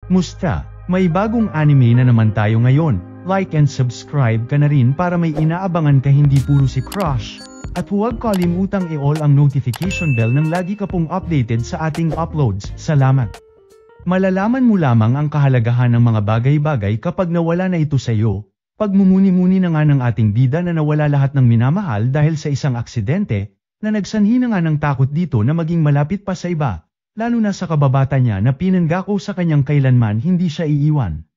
Musta? May bagong anime na naman tayo ngayon. Like and subscribe ka na rin para may inaabangan ka, hindi puro si Crush. At huwag kalimutang i-all ang notification bell nang lagi ka pong updated sa ating uploads. Salamat! Malalaman mo lamang ang kahalagahan ng mga bagay-bagay kapag nawala na ito sa iyo. Pagmumuni-muni na nga ng ating bida na nawala lahat ng minamahal dahil sa isang aksidente, na nagsanhi na nga ng takot dito na maging malapit pa sa iba. Lalo na sa kababata niya na pinanggako sa kanyang kailanman hindi siya iiwan.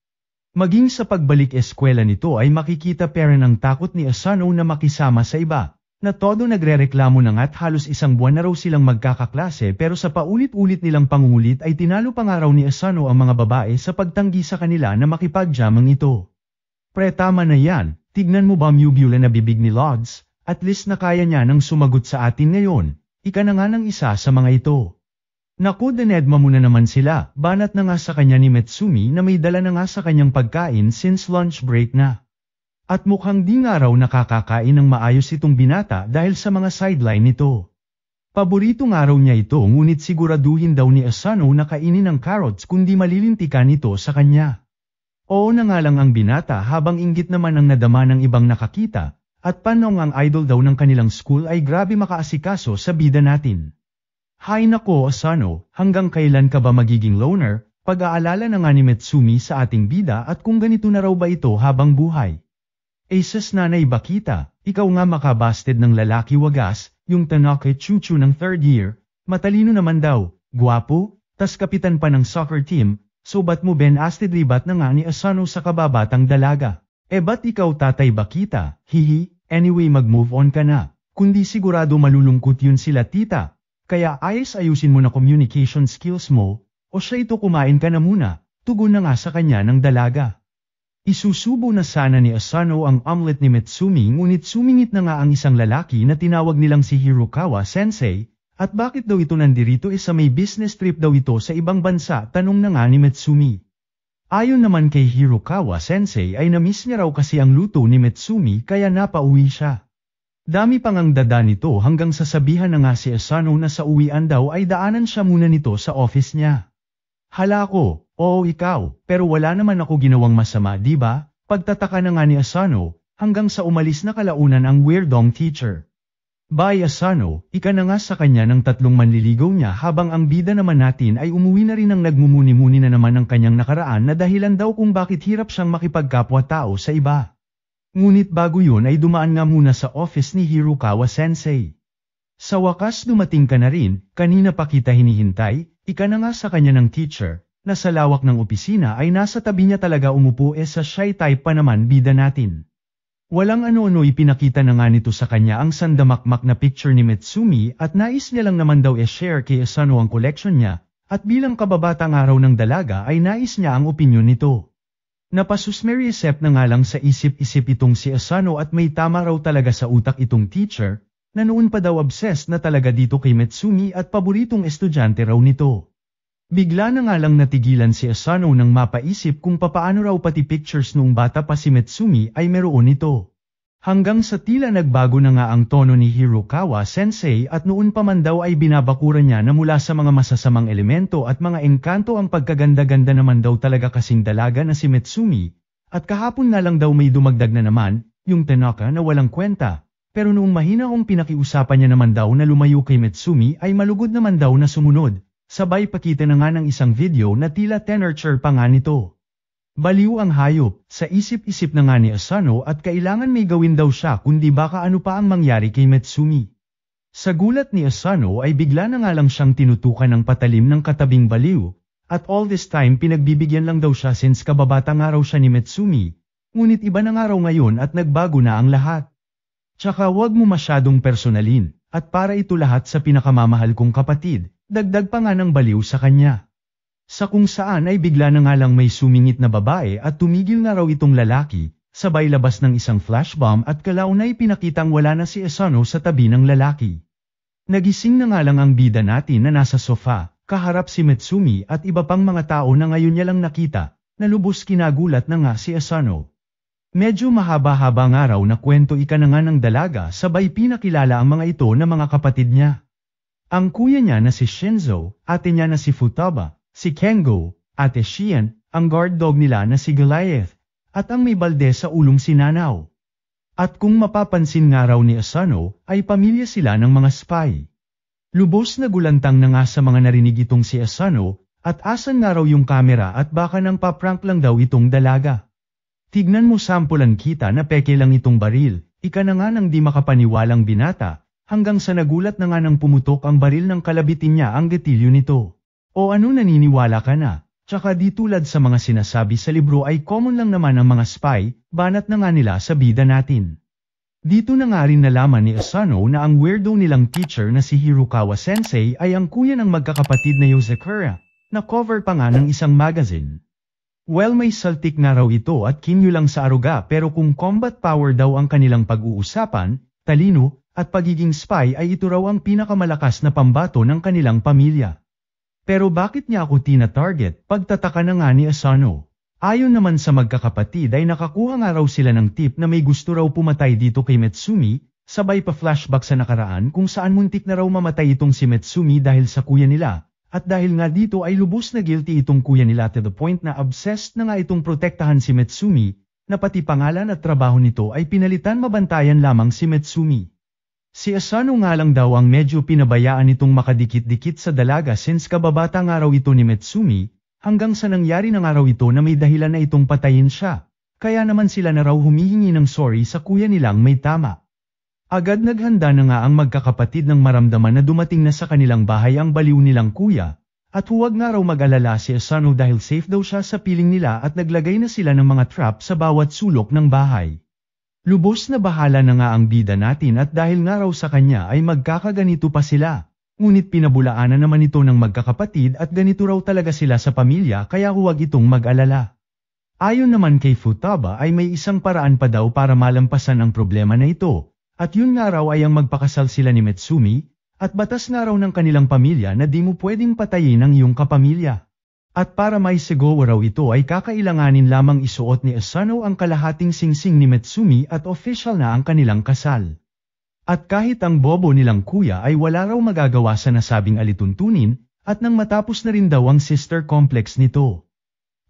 Maging sa pagbalik eskwela nito ay makikita pera ng takot ni Asano na makisama sa iba, na todo nagrereklamo na nga't halos isang buwan na raw silang magkakaklase pero sa paulit-ulit nilang pangungulit ay tinalo pa nga raw ni Asano ang mga babae sa pagtanggi sa kanila na makipag-jamang ito. Pre, tama na yan, tignan mo ba mubula na bibig ni Lods, at least na kaya niya nang sumagot sa atin ngayon, ika na nga ng isa sa mga ito. Naku, dinedma muna naman sila, banat na nga sa kanya ni Metsumi na may dala na nga sa kanyang pagkain since lunch break na. At mukhang di nga raw nakakakain ng maayos itong binata dahil sa mga sideline nito. Paborito nga raw niya ito ngunit siguraduhin daw ni Asano na kainin ng carrots kundi malilintikan ito sa kanya. Oo na nga lang ang binata habang inggit naman ang nadama ng ibang nakakita, at panong ang idol daw ng kanilang school ay grabe makaasikaso sa bida natin. Hay nako Asano, hanggang kailan ka ba magiging loner? Pag-aalala na nga ni Metsumi sa ating bida at kung ganito na raw ba ito habang buhay. Aces nanay Bakita, ikaw nga makabasted ng lalaki wagas, yung Tanaka Chuchu ng 3rd year, matalino naman daw, guwapo, tas kapitan pa ng soccer team, so ba't mo Ben asted ribat na nga ni Asano sa kababatang dalaga? Ba't ikaw tatay Bakita, hihi, anyway mag-move on ka na, kundi sigurado malulungkot yun sila tita. Kaya ayusin mo na communication skills mo, o siya ito kumain ka na muna, tugon na nga sa kanya ng dalaga. Isusubo na sana ni Asano ang omelet ni Metsumi ngunit sumingit na nga ang isang lalaki na tinawag nilang si Hirokawa Sensei, at bakit daw ito nandirito sa may business trip daw ito sa ibang bansa, tanong na nga ni Metsumi. Ayon naman kay Hirokawa Sensei ay na-miss niya raw kasi ang luto ni Metsumi kaya napauwi siya. Dami pang ang dada nito hanggang sasabihan na nga si Asano na sa uwian daw ay daanan siya muna nito sa office niya. Hala ko, oo ikaw, pero wala naman ako ginawang masama di ba? Pagtataka na nga ni Asano, hanggang sa umalis na kalaunan ang weirdong teacher. Bye Asano, ika na nga sa kanya ng tatlong manliligaw niya habang ang bida naman natin ay umuwi na rin ang nagmumuni-muni na naman ng kanyang nakaraan na dahilan daw kung bakit hirap siyang makipagkapwa-tao sa iba. Ngunit bago yun ay dumaan nga muna sa office ni Hirokawa Sensei. Sa wakas dumating ka na rin, kanina pa kita hinihintay, ika na nga sa kanya ng teacher, na sa lawak ng opisina ay nasa tabi niya talaga umupo sa shy type pa naman bida natin. Walang ano-ano ipinakita na nga nito sa kanya ang sandamakmak na picture ni Metsumi at nais niya lang naman daw share kay Asano ang collection niya, at bilang kababatang araw ng dalaga ay nais niya ang opinyon nito. Napasusmerisep na nga lang sa isip-isip itong si Asano at may tama raw talaga sa utak itong teacher, na noon pa daw obsessed na talaga dito kay Metsumi at paboritong estudyante raw nito. Bigla na nga lang natigilan si Asano nang mapaisip kung papaano raw pati pictures noong bata pa si Metsumi ay meron nito. Hanggang sa tila nagbago na nga ang tono ni Hirokawa Sensei at noon pa man daw ay binabakuran niya na mula sa mga masasamang elemento at mga engkanto ang pagkaganda-ganda naman daw talaga kasing dalaga na si Metsumi, at kahapon na lang daw may dumagdag na naman, yung Tanaka na walang kwenta, pero noong mahina kong pinakiusapan niya naman daw na lumayo kay Metsumi ay malugod naman daw na sumunod, sabay pakita na nga ng isang video na tila tenorture pa nga nito. Baliw ang hayop, sa isip-isip na nga ni Asano at kailangan may gawin daw siya kundi baka ano pa ang mangyari kay Metsumi. Sa gulat ni Asano ay bigla na nga lang siyang tinutukan ng patalim ng katabing baliw, at all this time pinagbibigyan lang daw siya since kababata nga raw siya ni Metsumi, ngunit iba na nga raw ngayon at nagbago na ang lahat. Tsaka wag mo masyadong personalin, at para ito lahat sa pinakamamahal kong kapatid, dagdag pa nga ng baliw sa kanya. Sa kung saan ay bigla na nga lang may sumingit na babae at tumigil na raw itong lalaki, sabay labas ng isang flashbomb at kalaunay pinakitang wala na si Asano sa tabi ng lalaki. Nagising na nga lang ang bida natin na nasa sofa, kaharap si Metsumi at iba pang mga tao na ngayon niya lang nakita, na lubos kinagulat na nga si Asano. Medyo mahaba-haba nga raw na kwento ika na nga ng dalaga sabay pinakilala ang mga ito na mga kapatid niya. Ang kuya niya na si Shinzo, ate niya na si Futaba, si Kengo, Ate Shian, ang guard dog nila na si Goliath, at ang may balde sa ulong si Nanao. At kung mapapansin nga raw ni Asano, ay pamilya sila ng mga spy. Lubos na gulantang na nga sa mga narinig itong si Asano, at asan nga raw yung kamera at baka nang paprank lang daw itong dalaga. Tignan mo sampulan kita na peke lang itong baril, ika na nga nang di makapaniwalang binata, hanggang sa nagulat na nga nang pumutok ang baril ng kalabitin niya ang gatilyo nito. O ano naniniwala ka na? Tsaka di tulad sa mga sinasabi sa libro ay common lang naman ang mga spy, banat na nga nila sa bida natin. Dito na nga rin nalaman ni Asano na ang weirdo nilang teacher na si Hirokawa Sensei ay ang kuya ng magkakapatid na Yozakura, na cover pa nga ng isang magazine. Well, may saltik nga raw ito at kinyo lang sa aruga, pero kung combat power daw ang kanilang pag-uusapan, talino, at pagiging spy ay ito raw ang pinakamalakas na pambato ng kanilang pamilya. Pero bakit niya ako tina-target? Pagtataka na nga ni Asano. Ayon naman sa magkakapatid ay nakakuha nga raw sila ng tip na may gusto raw pumatay dito kay Metsumi, sabay pa flashback sa nakaraan kung saan muntik na raw mamatay itong si Metsumi dahil sa kuya nila, at dahil nga dito ay lubos na guilty itong kuya nila to the point na obsessed na nga itong protektahan si Metsumi, na pati pangalan at trabaho nito ay pinalitan mabantayan lamang si Metsumi. Si Asano nga lang daw ang medyo pinabayaan itong makadikit-dikit sa dalaga since kababata nga raw ito ni Metsumi, hanggang sa nangyari na nga raw ito na may dahilan na itong patayin siya, kaya naman sila na raw humihingi ng sorry sa kuya nilang may tama. Agad naghanda na nga ang magkakapatid ng maramdaman na dumating na sa kanilang bahay ang baliw nilang kuya, at huwag nga raw mag-alala si Asano dahil safe daw siya sa piling nila at naglagay na sila ng mga trap sa bawat sulok ng bahay. Lubos na bahala na nga ang bida natin at dahil nga raw sa kanya ay magkakaganito pa sila. Ngunit pinabulaanan naman ito ng magkakapatid at ganito raw talaga sila sa pamilya kaya huwag itong mag-alala. Ayon naman kay Futaba ay may isang paraan pa daw para malampasan ang problema na ito, at yun nga raw ay ang magpakasal sila ni Metsumi, at batas nga raw ng kanilang pamilya na di mo pwedeng patayin ang iyong kapamilya. At para may sigaw raw ito ay kakailanganin lamang isuot ni Asano ang kalahating singsing ni Metsumi at official na ang kanilang kasal. At kahit ang bobo nilang kuya ay wala raw magagawa sa nasabing alituntunin, at nang matapos na rin daw ang sister complex nito.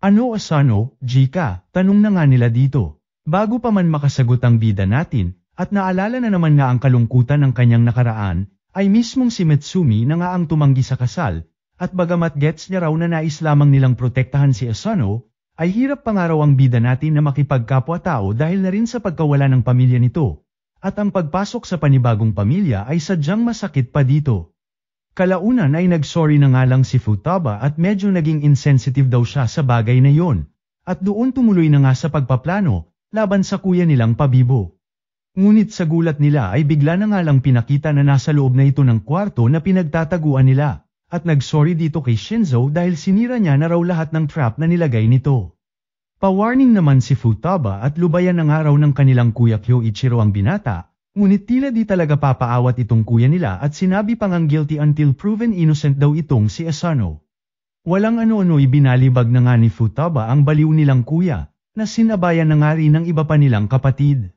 Ano Asano, Jika? Tanong na nga nila dito. Bago pa man makasagot ang bida natin, at naalala na naman nga ang kalungkutan ng kanyang nakaraan, ay mismong si Metsumi na nga ang tumanggi sa kasal. At bagamat gets niya raw na nais lamang nilang protektahan si Asano, ay hirap pa nga raw ang bida natin na makipagkapwa-tao dahil na rin sa pagkawala ng pamilya nito. At ang pagpasok sa panibagong pamilya ay sadyang masakit pa dito. Kalaunan ay nagsorry na nga lang si Futaba at medyo naging insensitive daw siya sa bagay na yon. At doon tumuloy na nga sa pagpaplano, laban sa kuya nilang Pabibo. Ngunit sa gulat nila ay bigla na nga lang pinakita na nasa loob na ito ng kwarto na pinagtataguan nila. At nagsorry dito kay Shinzo dahil sinira niya na raw lahat ng trap na nilagay nito. Pa-warning naman si Futaba at lubayan na nga raw ng kanilang kuya Kyoichiro ang binata, ngunit tila di talaga papaawat itong kuya nila at sinabi pang ang guilty until proven innocent daw itong si Asano. Walang ano-ano'y binalibag na nga ni Futaba ang baliw nilang kuya, na sinabayan na nga rin ng iba pa nilang kapatid.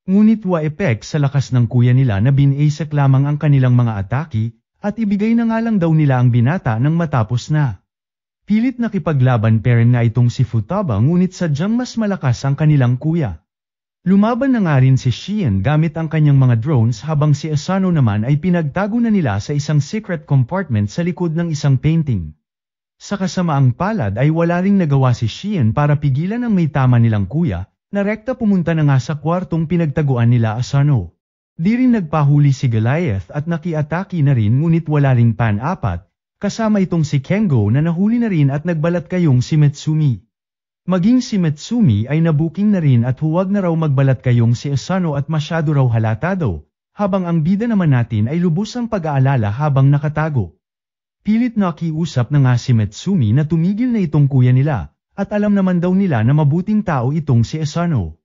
Ngunit wa-epek sa lakas ng kuya nila na binasek lamang ang kanilang mga atake, at ibigay na nga lang daw nila ang binata nang matapos na. Pilit nakipaglaban pa rin nga itong si Futaba ngunit sadyang mas malakas ang kanilang kuya. Lumaban na nga rin si Shion gamit ang kanyang mga drones habang si Asano naman ay pinagtago na nila sa isang secret compartment sa likod ng isang painting. Sa kasamaang palad ay wala ring nagawa si Shion para pigilan ang may tama nilang kuya, na rekta pumunta na nga sa kwartong pinagtaguan nila Asano. Di rin nagpahuli si Goliath at nakiatake na rin ngunit wala ring pan-apat, kasama itong si Kengo na nahuli na rin at nagbalat kayong si Metsumi. Maging si Metsumi ay nabuking na rin at huwag na raw magbalat kayong si Asano at masyado raw halata daw, habang ang bida naman natin ay lubos ang pag-aalala habang nakatago. Pilit nakiusap na nga si Metsumi na tumigil na itong kuya nila, at alam naman daw nila na mabuting tao itong si Asano.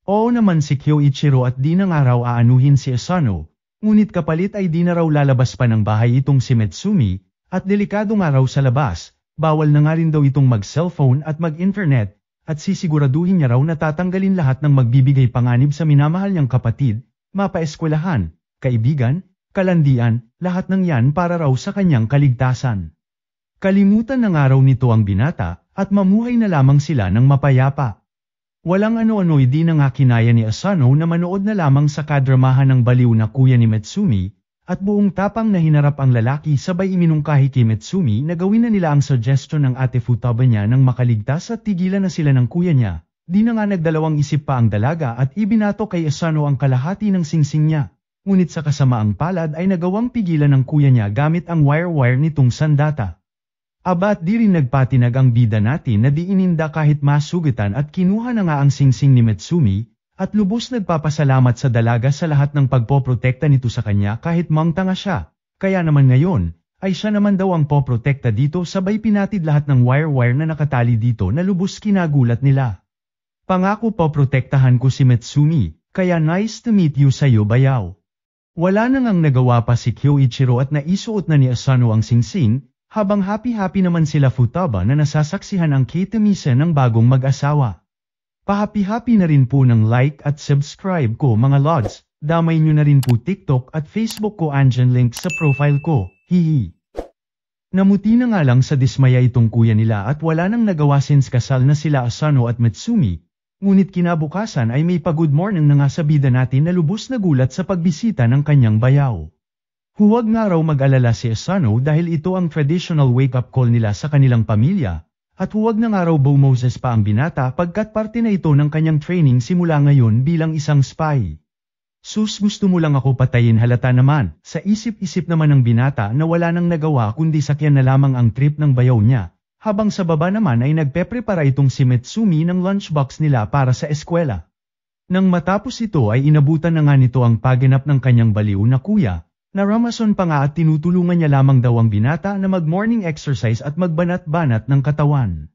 Oo naman si Kyoichiro at di na nga raw aanuhin si Asano, ngunit kapalit ay di na raw lalabas pa ng bahay itong si Metsumi, at delikado nga raw sa labas, bawal na nga rin daw itong mag-cellphone at mag-internet, at sisiguraduhin niya raw na tatanggalin lahat ng magbibigay panganib sa minamahal niyang kapatid, Kalimutan ng araw nito ang binata, at mamuhay na lamang sila ng mapayapa. Walang ano-ano'y di na nga kinaya ni Asano na manood na lamang sa kadramahan ng baliw na kuya ni Metsumi, at buong tapang na hinarap ang lalaki sabay iminungkahi kay Metsumi na gawin na nila ang suggestion ng ate Futaba niya nang makaligtas at tigilan na sila ng kuya niya. Di na nga nagdalawang isip pa ang dalaga at ibinato kay Asano ang kalahati ng singsing niya. Ngunit sa kasamaang palad ay nagawang pigilan ng kuya niya gamit ang wire-wire nitong sandata. Aba at di rin nagpatinag ang bida natin na di ininda kahit masugitan at kinuha na nga ang singsing ni Metsumi, at lubos nagpapasalamat sa dalaga sa lahat ng pagpoprotekta nito sa kanya kahit mangtanga siya. Kaya naman ngayon, ay siya naman daw ang poprotekta dito sabay pinatid lahat ng wire-wire na nakatali dito na lubos kinagulat nila. Pangako poprotektahan ko si Metsumi, kaya nice to meet you sa'yo bayaw. Wala na ngang nagawa pa si Kyoichiro at naisuot na ni Asano ang singsing, habang happy-happy naman sila Futaba na nasasaksihan ang kitamisa ng bagong mag-asawa. Pahappy-happy na rin po ng like at subscribe ko mga lods, damay nyo na rin po TikTok at Facebook ko andyan link sa profile ko, hihi. Namuti na nga lang sa dismaya itong kuya nila at wala nang nagawa since kasal na sila Asano at Metsumi, ngunit kinabukasan ay may pa-good morning na nga sa bida natin na lubos na gulat sa pagbisita ng kanyang bayaw. Huwag nga raw mag-alala si Asano dahil ito ang traditional wake-up call nila sa kanilang pamilya, at huwag na nga raw bumoses pa ang binata pagkat parte na ito ng kanyang training simula ngayon bilang isang spy. Sus gusto mo lang ako patayin halata naman, sa isip-isip naman ng binata na wala nang nagawa kundi sakyan na lamang ang trip ng bayaw niya, habang sa baba naman ay nagpeprepara itong si Metsumi ng lunchbox nila para sa eskwela. Nang matapos ito ay inabutan na nga nito ang paganap ng kanyang baliw na kuya, na Ramason pa nga at tinutulungan niya lamang daw ang binata na mag-morning exercise at magbanat-banat ng katawan.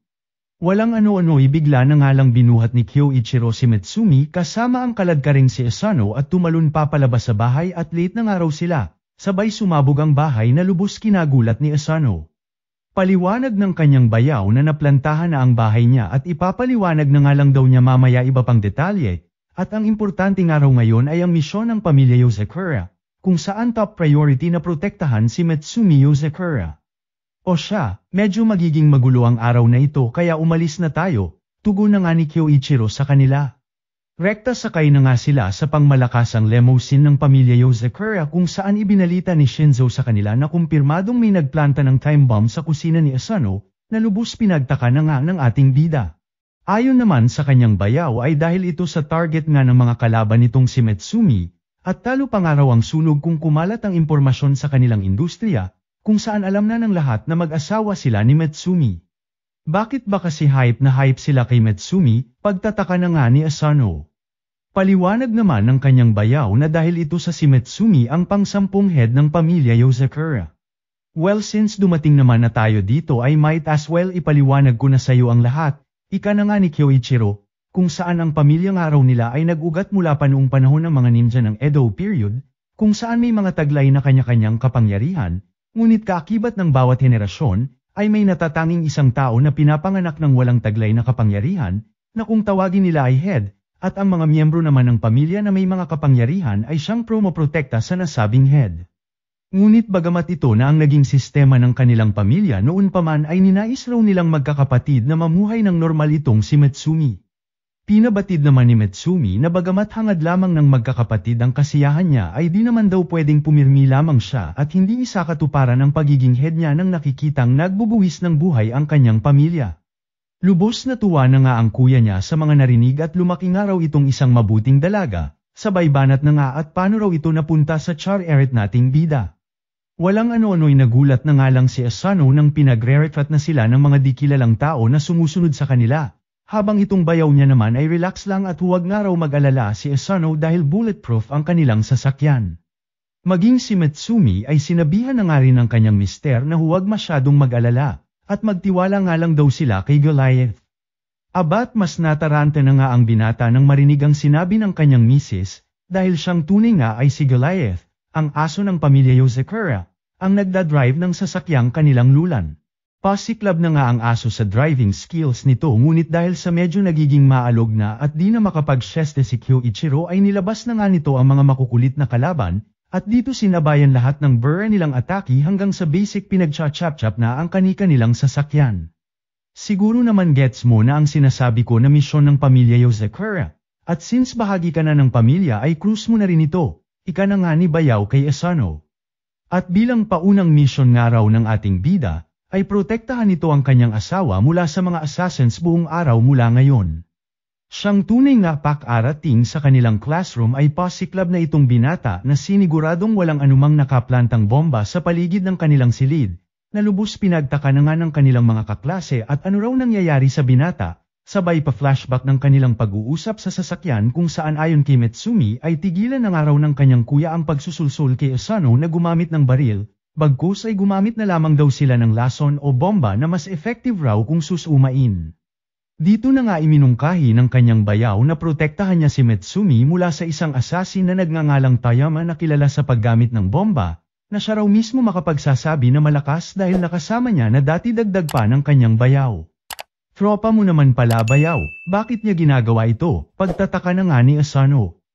Walang ano-ano'y bigla na nga lang binuhat ni Kyoichiro si Metsumi kasama ang kaladkaring si Asano at tumalon papalabas sa bahay at late na nga raw sila, sabay sumabog ang bahay na lubos kinagulat ni Asano. Paliwanag ng kanyang bayaw na naplantahan na ang bahay niya at ipapaliwanag na nga lang daw niya mamaya iba pang detalye, at ang importante nga raw ngayon ay ang misyon ng pamilya Yozakura, kung saan top priority na protektahan si Metsumi Yozakura. O siya, medyo magiging magulo ang araw na ito kaya umalis na tayo, tugon na nga ni Kyoichiro sa kanila. Rekta sakay na nga sila sa pangmalakasang limousine ng pamilya Yozakura kung saan ibinalita ni Shinzo sa kanila na kumpirmadong may nagplanta ng time bomb sa kusina ni Asano, na lubos pinagtaka na nga ng ating bida. Ayon naman sa kanyang bayaw ay dahil ito sa target nga ng mga kalaban nitong si Metsumi, at talo pa nga raw ang sunog kung kumalat ang impormasyon sa kanilang industriya, kung saan alam na ng lahat na mag-asawa sila ni Metsumi. Bakit ba kasi hype na hype sila kay Metsumi, pagtataka na nga ni Asano. Paliwanag naman ng kanyang bayaw na dahil ito sa si Metsumi ang pang-10 head ng pamilya Yozakura. Well since dumating naman na tayo dito ay might as well ipaliwanag ko na sayo ang lahat, ika na nga ni Kyoichiro, kung saan ang pamilyang araw nila ay nag-ugat mula pa noong panahon ng mga ninja ng Edo period, kung saan may mga taglay na kanya-kanyang kapangyarihan, ngunit kaakibat ng bawat henerasyon, ay may natatanging isang tao na pinapanganak ng walang taglay na kapangyarihan, na kung tawagin nila ay head, at ang mga miyembro naman ng pamilya na may mga kapangyarihan ay siyang promoprotekta sa nasabing head. Ngunit bagamat ito na ang naging sistema ng kanilang pamilya noon pa man ay ninais raw nilang magkakapatid na mamuhay ng normal itong si Metsumi. Pinabatid naman ni Metsumi na bagamat hangad lamang ng magkakapatid ang kasiyahan niya ay di naman daw pwedeng pumirmi lamang siya at hindi isa katuparan ang pagiging head niya nang nakikitang nagbubuwis ng buhay ang kanyang pamilya. Lubos na tuwa na nga ang kuya niya sa mga narinig at lumaki nga raw itong isang mabuting dalaga, sabay banat na nga at paano raw ito napunta sa char-eret nating bida. Walang ano-ano'y nagulat na nga lang si Asano nang pinagre-retrat na sila ng mga di kilalang tao na sumusunod sa kanila. Habang itong bayaw niya naman ay relax lang at huwag nga raw mag-alala si Asano dahil bulletproof ang kanilang sasakyan. Maging si Metsumi ay sinabihan na nga rin ng kanyang mister na huwag masyadong mag-alala, at magtiwala nga lang daw sila kay Goliath. Abat mas nataranta na nga ang binata nang marinig ang sinabi ng kanyang misis, dahil siyang tunay nga ay si Goliath, ang aso ng pamilya Yozakura, ang nagdadrive ng sasakyang kanilang lulan. Pasiklab na nga ang aso sa driving skills nito ngunit dahil sa medyo nagiging maalog na at di na makapag-sieste si Kyoichiro ay nilabas na nga nito ang mga makukulit na kalaban, At dito sinabayan lahat ng burra nilang atake hanggang sa basic pinagcha-chap-chap na ang kani-kanilang sasakyan. Siguro naman gets mo na ang sinasabi ko na misyon ng pamilya Yozakura. At since bahagi ka na ng pamilya ay cruise mo na rin ito, ika na nga ni Bayaw kay Asano. At bilang paunang misyon nga raw ng ating bida, ay protektahan nito ang kanyang asawa mula sa mga assassins buong araw mula ngayon. Siyang tunay nga pak-arating sa kanilang classroom ay pasiklab na itong binata na siniguradong walang anumang nakaplantang bomba sa paligid ng kanilang silid, na lubos pinagtaka na nga ng kanilang mga kaklase at ano raw nangyayari sa binata, sabay pa flashback ng kanilang pag-uusap sa sasakyan kung saan ayon kay Metsumi ay tigilan na nga raw ng kanyang kuya ang pagsusulsul kay Asano na gumamit ng baril, bagkus ay gumamit na lamang daw sila ng lason o bomba na mas effective raw kung susumain. Dito na nga iminungkahi ng kanyang bayaw na protektahan niya si Metsumi mula sa isang assassin na nagngangalang Tayama na kilala sa paggamit ng bomba, na siya raw mismo makapagsasabi na malakas dahil nakasama niya na dati dagdag pa ng kanyang bayaw. Tropa mo naman pala bayaw, bakit niya ginagawa ito? Pagtataka na nga ni Asano.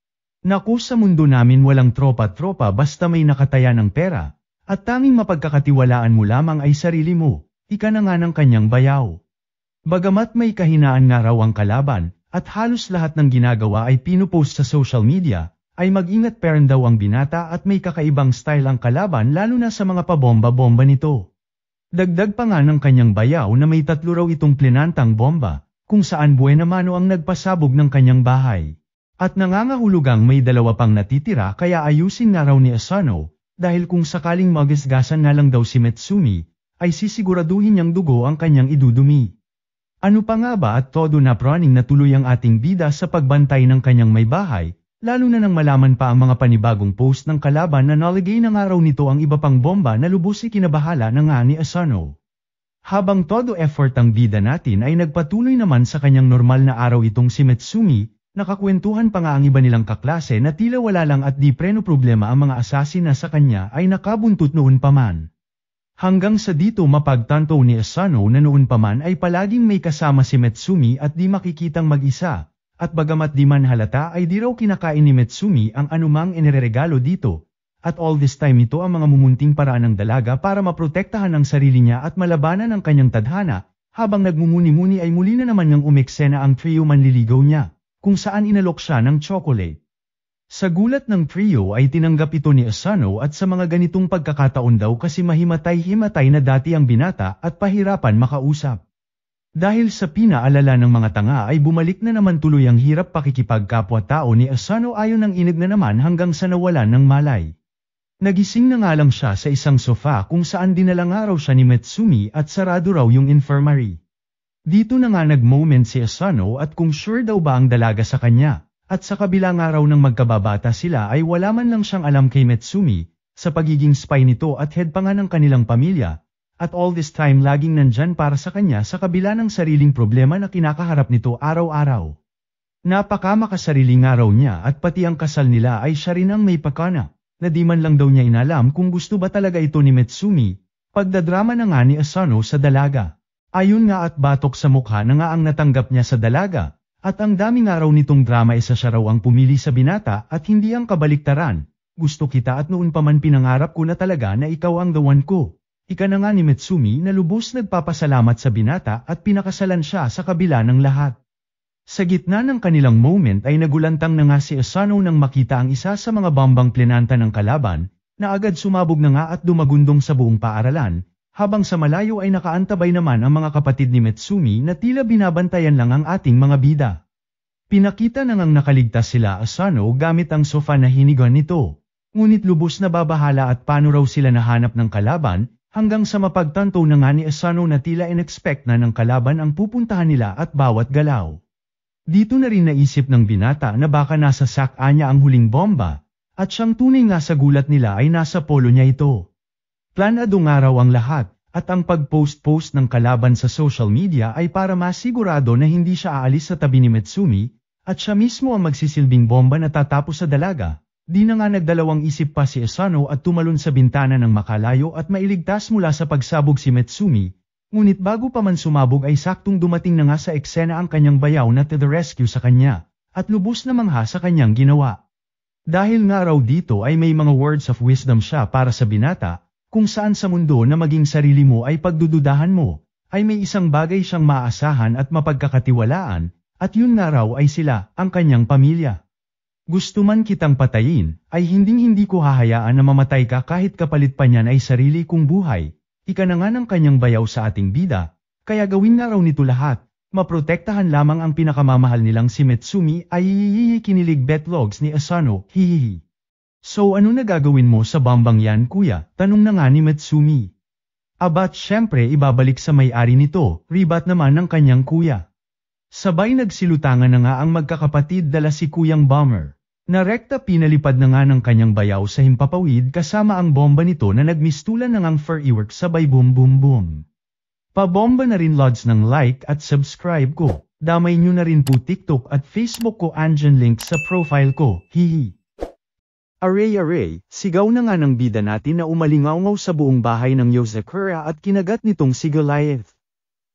Naku, sa mundo namin walang tropa-tropa basta may nakataya ng pera, at tanging mapagkakatiwalaan mo lamang ay sarili mo, ika na nga ng kanyang bayaw. Bagamat may kahinaan nga raw ang kalaban, at halos lahat ng ginagawa ay pinupost sa social media, ay mag-ingat pa rin daw ang binata at may kakaibang style ang kalaban lalo na sa mga pabomba-bomba nito. Dagdag pa nga ng kanyang bayaw na may 3 raw itong plinantang bomba, kung saan buena mano ang nagpasabog ng kanyang bahay. At nangangahulugang may 2 pang natitira kaya ayusin nga raw ni Asano, dahil kung sakaling magasgasan nga lang daw si Metsumi, ay sisiguraduhin niyang dugo ang kanyang idudumi. Ano pa nga ba at todo na praning na tuloy ang ating bida sa pagbantay ng kanyang may bahay, lalo na nang malaman pa ang mga panibagong post ng kalaban na naligay na nga raw nito ang iba pang bomba na lubos ikinabahala na nga ni Asano. Habang todo effort ang bida natin ay nagpatuloy naman sa kanyang normal na araw itong si Metsumi, nakakwentuhan pa nga ang iba nilang kaklase na tila wala lang at di preno problema ang mga assassin na sa kanya ay nakabuntot noon pa man. Hanggang sa dito mapagtanto ni Asano na noon pa man ay palaging may kasama si Metsumi at di makikitang mag-isa, at bagamat di man halata ay di raw kinakain ni Metsumi ang anumang inireregalo dito, at all this time ito ang mga mumunting paraan ng dalaga para maprotektahan ang sarili niya at malabanan ang kanyang tadhana, habang nagmumuni-muni ay muli na naman niyang umeksena ang trio manliligaw niya, kung saan inalok siya ng chocolate. Sa gulat ng trio ay tinanggap ito ni Asano at sa mga ganitong pagkakataon daw kasi mahimatay-himatay na dati ang binata at pahirapan makausap. Dahil sa pinaalala ng mga tanga ay bumalik na naman tuloy ang hirap pakikipagkapwa-tao ni Asano ayon ng inig na naman hanggang sa nawalan ng malay. Nagising na nga lang siya sa isang sofa kung saan dinala nga raw siya ni Metsumi at sarado raw yung infirmary. Dito na nga nag-moment si Asano at kung sure daw ba ang dalaga sa kanya. At sa kabila nga raw ng magkababata sila ay wala man lang siyang alam kay Metsumi, sa pagiging spy nito at head pa nga ng kanilang pamilya, at all this time laging nandyan para sa kanya sa kabila ng sariling problema na kinakaharap nito araw-araw. Napaka makasarili nga raw niya at pati ang kasal nila ay siya rin ang may pakana, na di man lang daw niya inalam kung gusto ba talaga ito ni Metsumi, pagdadrama na nga ni Asano sa dalaga. Ayun nga at batok sa mukha na nga ang natanggap niya sa dalaga. At ang dami nga raw nitong drama isa siya raw ang pumili sa binata at hindi ang kabaliktaran. Gusto kita at noon pa man pinangarap ko na talaga na ikaw ang the one ko. Ika na nga ni Metsumi na lubos nagpapasalamat sa binata at pinakasalan siya sa kabila ng lahat. Sa gitna ng kanilang moment ay nagulantang na nga si Asano nang makita ang isa sa mga bombang plinanta ng kalaban, na agad sumabog na nga at dumagundong sa buong paaralan, habang sa malayo ay nakaantabay naman ang mga kapatid ni Metsumi na tila binabantayan lang ang ating mga bida. Pinakita na ngang nakaligtas sila Asano gamit ang sofa na hinigan nito, ngunit lubos na babahala at paano raw sila nahanap ng kalaban, hanggang sa mapagtanto na nga ni Asano na tila in-expect na ng kalaban ang pupuntahan nila at bawat galaw. Dito na rin naisip ng binata na baka nasa sak-a niya ang huling bomba, at siyang tunay nga sa gulat nila ay nasa polo niya ito. Planado nga raw ang lahat, at ang pag-post-post ng kalaban sa social media ay para masigurado na hindi siya aalis sa tabi ni Metsumi, at siya mismo ang magsisilbing bomba na tatapos sa dalaga. Di na nga nagdalawang isip pa si Asano at tumalon sa bintana ng makalayo at mailigtas mula sa pagsabog si Metsumi, ngunit bago pa man sumabog ay saktong dumating na nga sa eksena ang kanyang bayaw na to the rescue sa kanya, at lubos na mangha sa kanyang ginawa. Dahil nga raw dito ay may mga words of wisdom siya para sa binata, kung saan sa mundo na maging sarili mo ay pagdududahan mo, ay may isang bagay siyang maasahan at mapagkakatiwalaan, at yun nga raw ay sila, ang kanyang pamilya. Gusto man kitang patayin, ay hinding-hindi ko hahayaan na mamatay ka kahit kapalit pa niyan ay sarili kong buhay. Ika na nga ng kanyang bayaw sa ating bida, kaya gawin nga raw nito lahat. Maprotektahan lamang ang pinakamamahal nilang si Mitsumi ay hihihi kinilig betlogs ni Asano, hihihi. So ano na gagawin mo sa bambang yan kuya? Tanong na nga ni Mitsumi. Abat syempre ibabalik sa may-ari nito, ribat naman ng kanyang kuya. Sabay nagsilutangan na nga ang magkakapatid dala si Kuyang Bomber. Narekta pinalipad na nga ng kanyang bayaw sa himpapawid kasama ang bomba nito na nagmistulan ng ang firework sabay boom boom boom. Pabomba na rin lods ng like at subscribe ko. Damay nyo na rin po TikTok at Facebook ko, andyan link sa profile ko, hihi. Aray, sigaw na nga ng bida natin na umalingaw sa buong bahay ng Yozakura at kinagat nitong si Goliath.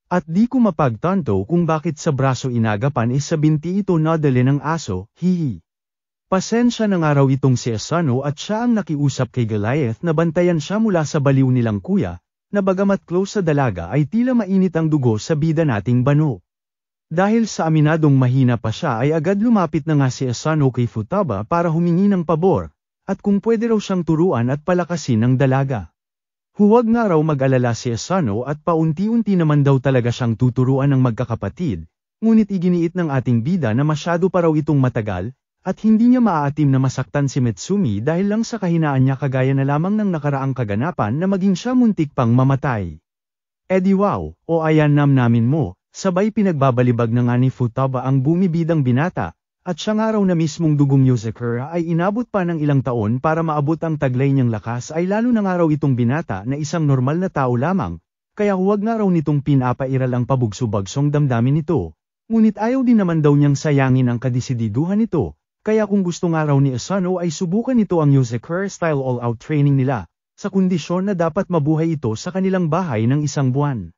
At di ko mapagtanto kung bakit sa braso inagapan sa binti ito nadali ng aso, hihi. Pasensya na nga raw itong si Asano at siya ang nakiusap kay Goliath na bantayan siya mula sa baliw nilang kuya, na bagamat close sa dalaga ay tila mainit ang dugo sa bida nating Bano. Dahil sa aminadong mahina pa siya ay agad lumapit na nga si Asano kay Futaba para humingi ng pabor, at kung pwede raw siyang turuan at palakasin ng dalaga. Huwag nga raw mag-alala si Asano at paunti-unti naman daw talaga siyang tuturuan ng magkakapatid, ngunit iginiit ng ating bida na masyado pa raw itong matagal, at hindi niya maaatim na masaktan si Mitsumi dahil lang sa kahinaan niya kagaya na lamang ng nakaraang kaganapan na maging siya muntik pang mamatay. Edi wow, o ayan namin mo, sabay pinagbabalibag na nga ni Futaba ang bumibidang binata, at siya nga raw na mismong dugong Yozakura ay inabot pa ng ilang taon para maabot ang taglay niyang lakas ay lalo na nga raw itong binata na isang normal na tao lamang, kaya huwag nga raw nitong pinapairal ang pabugso-bagsong damdamin nito, ngunit ayaw din naman daw niyang sayangin ang kadesididuhan nito. Kaya kung gusto nga raw ni Asano ay subukan ito ang Yozakura style all-out training nila, sa kondisyon na dapat mabuhay ito sa kanilang bahay ng isang buwan.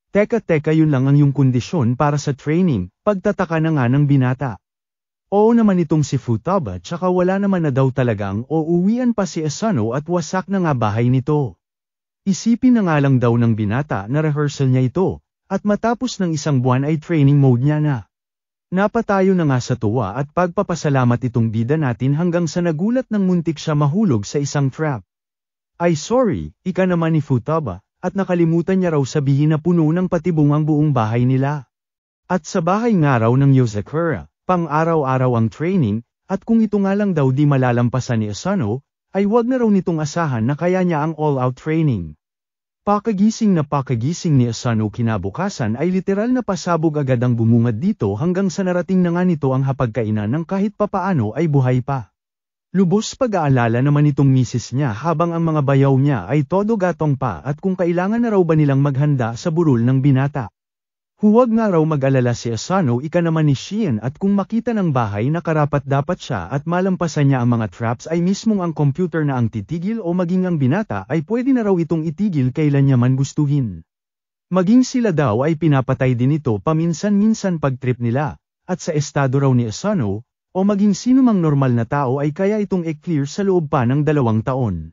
Teka yun lang ang yung kondisyon para sa training, pagtataka na nga ng binata. Oo naman itong si Futaba tsaka wala naman na daw talagang uuwian pa si Asano at wasak na nga bahay nito. Isipin na nga lang daw ng binata na rehearsal niya ito, at matapos ng isang buwan ay training mode niya na. Napatayo na nga sa tuwa at pagpapasalamat itong bida natin hanggang sa nagulat ng muntik siya mahulog sa isang trap. Ay sorry, ika naman ni Futaba, at nakalimutan niya raw sabihin na puno ng patibong ang buong bahay nila. At sa bahay nga raw ng Yozakura, pang-araw-araw ang training, at kung ito nga lang daw di malalampasan ni Asano, ay wag na raw nitong asahan na kaya niya ang all-out training. Pakagising ni Asano kinabukasan ay literal na pasabog agad ang bumungad dito hanggang sa narating na nga nito ang hapagkainan ng kahit papaano ay buhay pa. Lubos pag-aalala naman itong misis niya habang ang mga bayaw niya ay todo gatong pa at kung kailangan na raw ba nilang maghanda sa burol ng binata. Huwag nga raw mag-alala si Asano ika naman ni Shion at kung makita ng bahay na karapat-dapat siya at malampasan niya ang mga traps ay mismong ang computer na ang titigil o maging ang binata ay pwede na raw itong itigil kailan niya man gustuhin. Maging sila daw ay pinapatay din ito paminsan-minsan pag trip nila, at sa estado raw ni Asano, o maging sino mang normal na tao ay kaya itong e-clear sa loob pa ng 2 taon.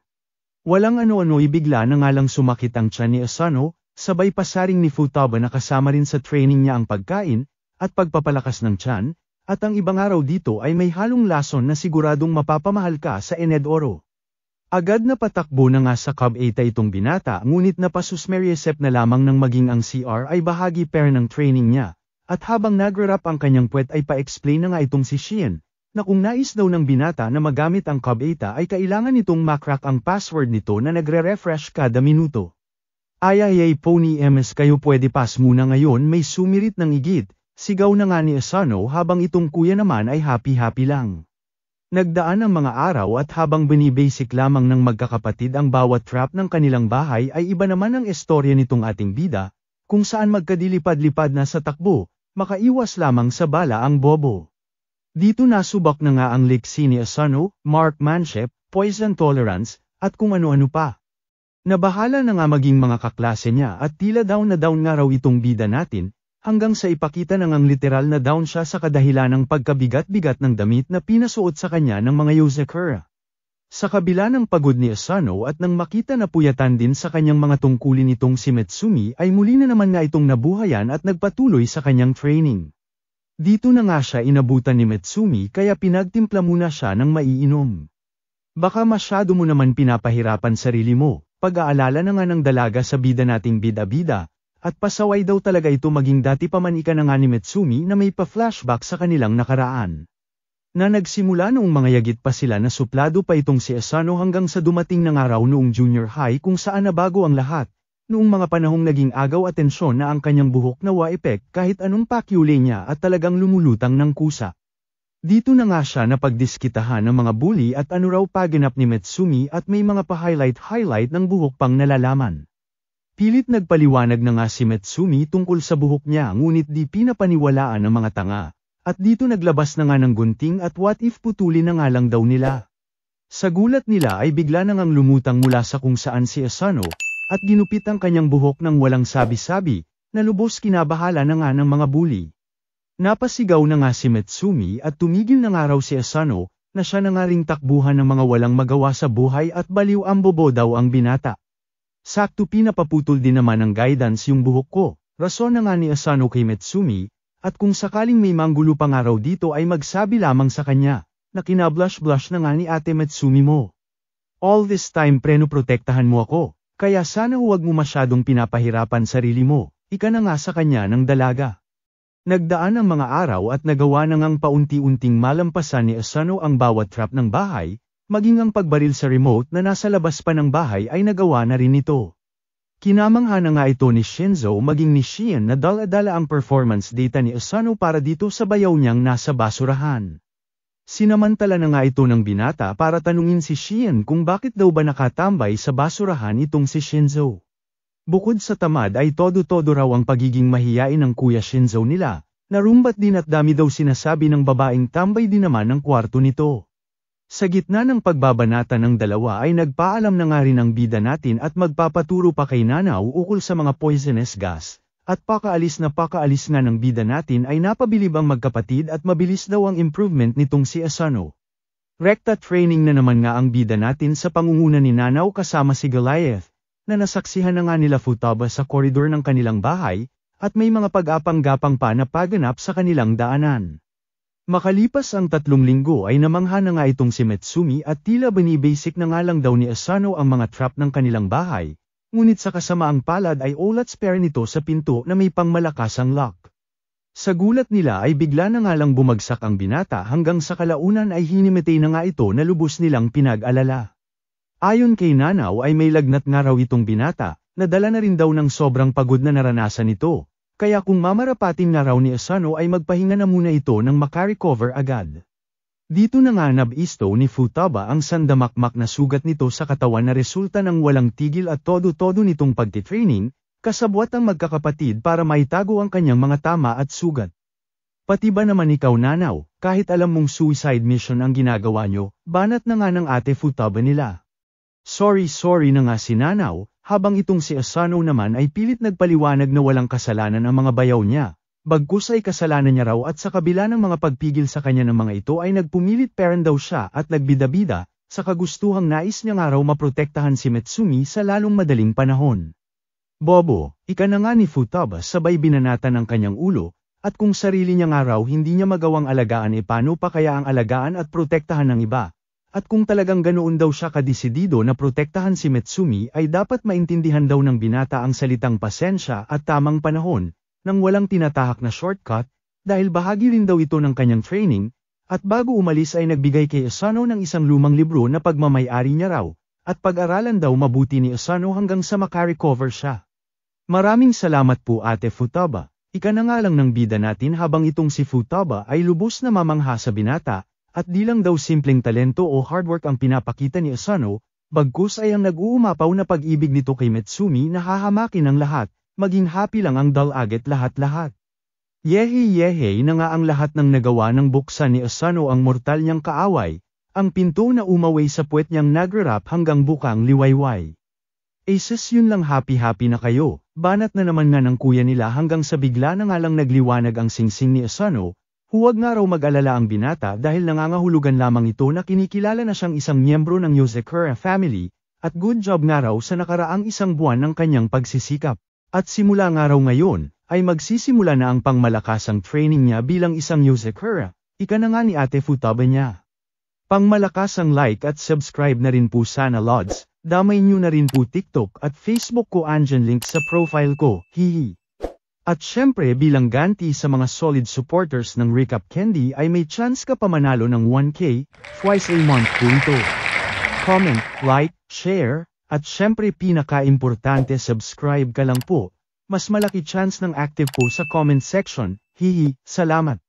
Walang ano-ano ibigla na nga lang sumakit ang tiyan ni Asano, sabay pasaring ni Futaba na kasama rin sa training niya ang pagkain, at pagpapalakas ng tiyan, at ang ibang araw dito ay may halong lason na siguradong mapapamahal ka sa Ened Oro. Agad na patakbo na nga sa Cub 8 itong binata ngunit napasusmeriesep na lamang ng maging ang CR ay bahagi pair ng training niya, at habang nagrarap ang kanyang puwet ay pa-explain na nga itong si Shion, na kung nais daw ng binata na magamit ang Cub 8 ay kailangan nitong makrak ang password nito na nagre-refresh kada minuto. Ayayay Pony MS kayo pwede pass muna ngayon may sumirit ng igit, sigaw na nga ni Asano habang itong kuya naman ay happy-happy lang. Nagdaan ang mga araw at habang binibasic lamang ng magkakapatid ang bawat trap ng kanilang bahay ay iba naman ang istorya nitong ating bida, kung saan magkadilipad-lipad na sa takbo, makaiwas lamang sa bala ang bobo. Dito nasubak na nga ang liksi ni Asano, marksmanship, poison tolerance, at kung ano-ano pa. Nabahala na nga maging mga kaklase niya at tila down na down nga raw itong bida natin, hanggang sa ipakita na ngang literal na down siya sa kadahilan ng pagkabigat-bigat ng damit na pinasuot sa kanya ng mga Yozakura. Sa kabila ng pagod ni Asano at nang makita na puyatan din sa kanyang mga tungkulin itong si Metsumi ay muli na naman nga itong nabuhayan at nagpatuloy sa kanyang training. Dito na nga siya inabutan ni Metsumi kaya pinagtimpla muna siya ng maiinom. Baka masyado mo naman pinapahirapan sarili mo, pag-aalala na nga ng dalaga sa bida nating bida-bida, at pasaway daw talaga ito maging dati pa man ika na nga ni Metsumi na may pa-flashback sa kanilang nakaraan. Na nagsimula noong mga yagit pa sila na suplado pa itong si Asano hanggang sa dumating ng araw noong junior high kung saan nabago ang lahat, noong mga panahong naging agaw atensyon na ang kanyang buhok na wa-epek kahit anong pakyule niya at talagang lumulutang ng kusa. Dito na nga siya napagdiskitahan ng mga bully at ano raw paganap ni Metsumi at may mga pa-highlight ng buhok pang nalalaman. Pilit nagpaliwanag na nga si Metsumi tungkol sa buhok niya ngunit di pinapaniwalaan ng mga tanga. At dito naglabas na nga ng gunting at what if putulin na nga lang daw nila. Sa gulat nila ay bigla na ngang lumutang mula sa kung saan si Asano, at ginupit ang kanyang buhok ng walang sabi-sabi, na lubos kinabahala na nga ng mga bully. Napasigaw na nga si Metsumi at tumigil na nga raw si Asano, na siya na nga ring takbuhan ng mga walang magawa sa buhay at baliw ang bobo daw ang binata. Sakto pinapaputol din naman ng guidance yung buhok ko, rason na nga ni Asano kay Metsumi. At kung sakaling may manggulo pang araw dito ay magsabi lamang sa kanya, na kinablush-blush na nga ni Ate Metsumi mo. All this time protektahan mo ako, kaya sana huwag mo masyadong pinapahirapan sarili mo, ika na nga sa kanya ng dalaga. Nagdaan ang mga araw at nagawa na ngang paunti-unting malampasan ni Asano ang bawat trap ng bahay, maging ang pagbaril sa remote na nasa labas pa ng bahay ay nagawa na rin ito. Kinamangha na nga ito ni Shinzo maging ni Shion na dala-dala ang performance data ni Asano para dito sa bayaw niyang nasa basurahan. Sinamantala na nga ito ng binata para tanungin si Shion kung bakit daw ba nakatambay sa basurahan itong si Shinzo. Bukod sa tamad ay todo-todo raw ang pagiging mahiyain ng kuya Shinzo nila, na rumbat din at dami daw sinasabi ng babaeng tambay din naman ng kwarto nito. Sa gitna ng pagbabanata ng dalawa ay nagpaalam na nga rin ang bida natin at magpapaturo pa kay Nanaw ukol sa mga poisonous gas, at pakaalis nga ng bida natin ay napabilib ang magkapatid at mabilis daw ang improvement nitong si Asano. Rekta training na naman nga ang bida natin sa pangunguna ni Nanaw kasama si Goliath, na nasaksihan na nga nila Futaba sa koridor ng kanilang bahay, at may mga pag-apang-gapang pa na paganap sa kanilang daanan. Makalipas ang 3 linggo ay namangha na nga itong si Metsumi at tila binibasic na nga lang daw ni Asano ang mga trap ng kanilang bahay, ngunit sa kasamaang palad ay olat spare nito sa pinto na may pangmalakasang lock. Sa gulat nila ay bigla na nga lang bumagsak ang binata hanggang sa kalaunan ay hinimitay na nga ito na lubos nilang pinag-alala. Ayon kay Nanaw ay may lagnat nga raw itong binata, nadala na rin daw ng sobrang pagod na naranasan nito. Kaya kung mamarapatin na raw ni Asano ay magpahinga na muna ito nang makarecover agad. Dito na nga nabisto ni Futaba ang sandamakmak na sugat nito sa katawan na resulta ng walang tigil at todo-todo nitong pagtitraining, kasabwat ang magkakapatid para maitago ang kanyang mga tama at sugat. Pati ba naman ikaw Nanaw, kahit alam mong suicide mission ang ginagawa nyo, banat na nga ng ate Futaba nila. Sorry na nga si Nanaw. Habang itong si Asano naman ay pilit nagpaliwanag na walang kasalanan ang mga bayaw niya, bagkus ay kasalanan niya raw at sa kabila ng mga pagpigil sa kanya ng mga ito ay nagpumilit parent daw siya at nagbida-bida, sa kagustuhang nais niya nga raw maprotektahan si Metsumi sa lalong madaling panahon. Bobo, ika na nga ni Futaba sabay binanatan ang kanyang ulo, at kung sarili niya nga raw hindi niya magawang alagaan paano pa kaya ang alagaan at protektahan ng iba. At kung talagang ganoon daw siya kadesidido na protektahan si Metsumi ay dapat maintindihan daw ng binata ang salitang pasensya at tamang panahon, nang walang tinatahak na shortcut, dahil bahagi rin daw ito ng kanyang training, at bago umalis ay nagbigay kay Asano ng isang lumang libro na pagmamay-ari niya raw, at pag-aralan daw mabuti ni Asano hanggang sa makarecover siya. Maraming salamat po Ate Futaba, ika na nga lang ng bida natin habang itong si Futaba ay lubos na mamangha sa binata, at di lang daw simpleng talento o hard work ang pinapakita ni Asano, bagkus ay ang nag-uumapaw na pag-ibig nito kay Metsumi na hahamakin ang lahat, maging happy lang ang dalaget lahat-lahat. Yehe na nga ang lahat ng nagawa ng buksan ni Asano ang mortal niyang kaaway, ang pinto na umaway sa puwet niyang nagrarap hanggang bukang liwayway. Aces yun lang happy na kayo, Banat na naman nga ng kuya nila hanggang sa bigla na nga lang nagliwanag ang singsing ni Asano. Huwag nga raw mag-alala ang binata dahil nangangahulugan lamang ito na kinikilala na siyang isang miyembro ng Yozakura family, at good job nga raw sa nakaraang isang buwan ng kanyang pagsisikap. At simula nga raw ngayon, ay magsisimula na ang pangmalakasang training niya bilang isang Yozakura. Ika na nga ni Ate Futaba niya. Pangmalakasang like at subscribe na rin po sana Lods, damay nyo na rin po TikTok at Facebook ko, andyan link sa profile ko, hihi. At syempre bilang ganti sa mga solid supporters ng Recap Candy ay may chance ka pa manalo ng 1K, twice a month po ito. Comment, like, share, at syempre pinaka-importante subscribe ka lang po. Mas malaki chance ng active po sa comment section, hihi, salamat.